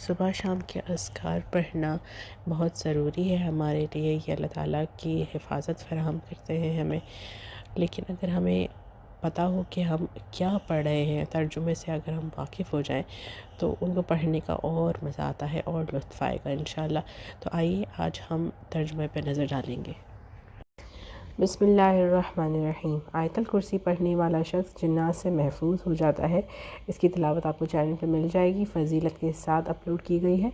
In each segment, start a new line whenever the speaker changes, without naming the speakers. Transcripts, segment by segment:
صبح شام کے اذکار پڑھنا بہت ضروری ہے ہمارے لیے، یہ اللہ تعالیٰ کی حفاظت فراہم کرتے ہیں ہمیں۔ لیکن اگر ہمیں پتہ ہو کہ ہم کیا پڑھ رہے ہیں، ترجمے سے اگر ہم واقف ہو جائیں تو ان کو پڑھنے کا اور مزہ آتا ہے اور لطف آئے گا انشاءاللہ۔ تو آئیے آج ہم ترجمے پہ نظر ڈالیں گے۔ بسم اللہ الرحمن الرحیم۔ آیت الکرسی پڑھنے والا شخص جنات سے محفوظ ہو جاتا ہے۔ اس کی تلاوت آپ کو چینل پہ مل جائے گی، فضیلت کے ساتھ اپلوڈ کی گئی ہے۔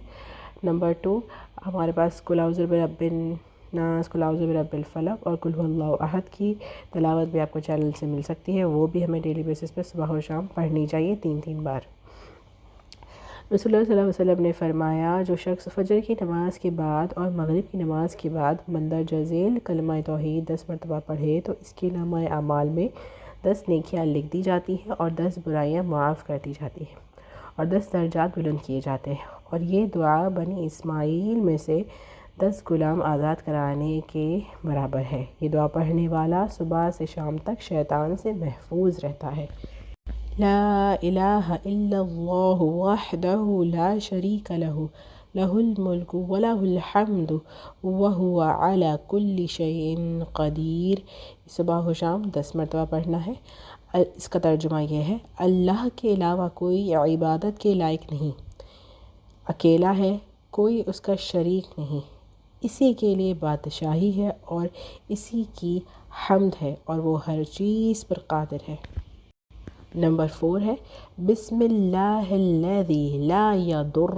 نمبر 2، ہمارے پاس قل اعوذ برب الناس، قل اعوذ برب الفلق اور قل هو اللہ احد کی تلاوت بھی آپ کو چینل سے مل سکتی ہے، وہ بھی ہمیں ڈیلی بیسس پہ صبح و شام پڑھنی چاہیے 3 بار۔ رسول اللہ صلی اللہ علیہ وسلم نے فرمایا، جو شخص فجر کی نماز کے بعد اور مغرب کی نماز کے بعد مندرجہ ذیل کلمہ توحید 10 مرتبہ پڑھے تو اس کے نامہ اعمال میں 10 نیکیاں لکھ دی جاتی ہیں اور 10 برائیاں معاف کر دی جاتی ہیں اور 10 درجات بلند کیے جاتے ہیں، اور یہ دعا بنی اسماعیل میں سے 10 غلام آزاد کرانے کے برابر ہے۔ یہ دعا پڑھنے والا صبح سے شام تک شیطان سے محفوظ رہتا ہے۔ لا الہ الا اللہ وحدہ لا شریک لہ، لہ الملک ولہ الحمد وہو علی کل شیء قدیر۔ صبح و شام 10 مرتبہ پڑھنا ہے۔ اس کا ترجمہ یہ ہے، اللہ کے علاوہ کوئی عبادت کے لائق نہیں، اکیلا ہے، کوئی اس کا شریک نہیں، اسی کے لیے بادشاہی ہے اور اسی کی حمد ہے اور وہ ہر چیز پر قادر ہے۔ نمبر 4 ہے، بسم اللہ الذی لا یضر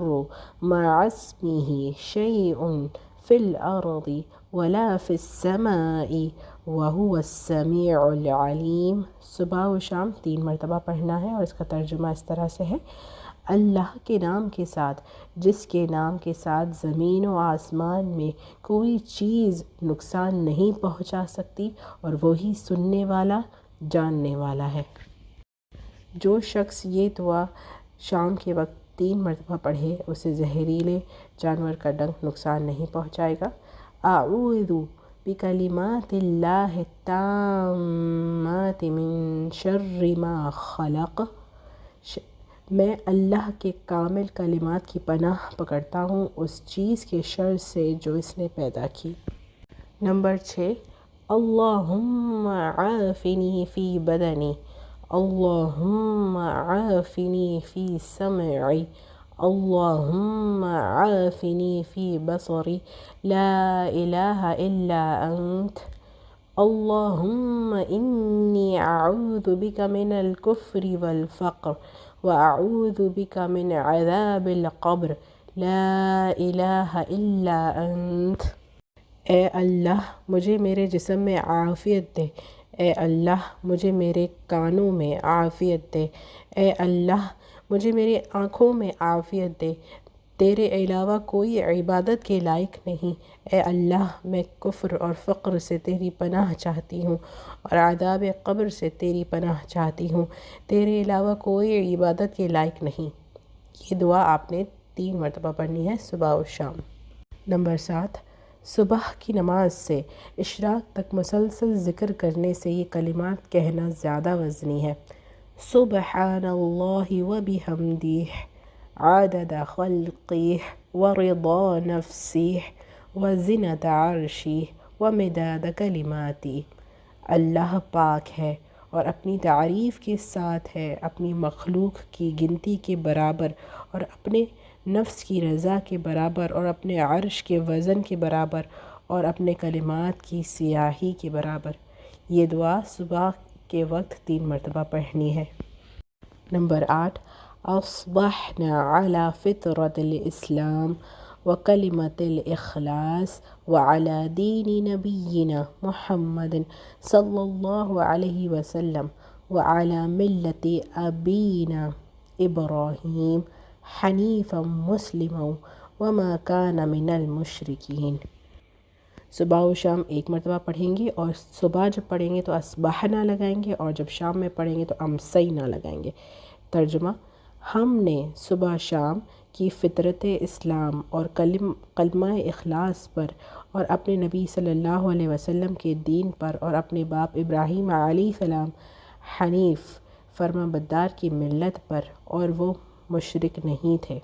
مع اسمہ شیء فی الارض ولا فی السماء وہو السمیع العلیم۔ صبح و شام 3 مرتبہ پڑھنا ہے اور اس کا ترجمہ اس طرح سے ہے، اللہ کے نام کے ساتھ جس کے نام کے ساتھ زمین و آسمان میں کوئی چیز نقصان نہیں پہنچا سکتی اور وہی سننے والا جاننے والا ہے۔ جو شخص یہ دعا شام کے وقت 3 مرتبہ پڑھے اسے زہریلے جانور کا ڈنک نقصان نہیں پہنچائے گا۔ اعوذ بکلمات اللہ التامات من شر ما خلق، میں اللہ کے کامل کلمات کی پناہ پکڑتا ہوں اس چیز کے شر سے جو اس نے پیدا کی۔ نمبر 6، اللہم عافنی فی بدنی، اللہم عافنی فی سمعی، اللہم عافنی فی بصری، لا الہ الا انت، اللہم انی اعوذ بک من الکفر والفقر واعوذ بک من عذاب القبر، لا الہ الا انت۔ اے اللہ مجھے میرے جسم میں عافیت دے، اے اللہ مجھے میرے کانوں میں عافیت دے، اے اللہ مجھے میری آنکھوں میں عافیت دے، تیرے علاوہ کوئی عبادت کے لائق نہیں، اے اللہ میں کفر اور فقر سے تیری پناہ چاہتی ہوں اور عذاب قبر سے تیری پناہ چاہتی ہوں، تیرے علاوہ کوئی عبادت کے لائق نہیں۔ یہ دعا آپ نے 3 مرتبہ پڑھنی ہے صبح و شام۔ نمبر 7، صبح کی نماز سے اشراق تک مسلسل ذکر کرنے سے یہ کلمات کہنا زیادہ وزنی ہے، سبحان اللہ وبحمدہ عدد خلقہ ورضا نفسہ وزنۃ عرشہ ومداد کلماتہ۔ اللہ پاک ہے اور اپنی تعریف کے ساتھ ہے، اپنی مخلوق کی گنتی کے برابر اور اپنے نفس کی رضا کے برابر اور اپنے عرش کے وزن کے برابر اور اپنے کلمات کی سیاہی کے برابر۔ یہ دعا صبح کے وقت 3 مرتبہ پڑھنی ہے۔ نمبر 8، اصبحنا علی فطرۃ الاسلام وکلمۃ الاخلاص وعلی دین نبینا محمد صلی اللہ علیہ وسلم وعلی ملت ابینا ابراہیم حنیفا مسلما وما کان من المشرکین۔ صبح و شام 1 مرتبہ پڑھیں گے اور صبح جب پڑھیں گے تو اصبحنا لگائیں گے اور جب شام میں پڑھیں گے تو امسینا لگائیں گے۔ ترجمہ، ہم نے صبح شام کی فطرت اسلام اور کلمہ اخلاص پر اور اپنے نبی صلی اللہ علیہ وسلم کے دین پر اور اپنے باپ ابراہیم علیہ السلام حنیف فرمانبردار کی ملت پر، اور وہ مشرک نہیں تھے۔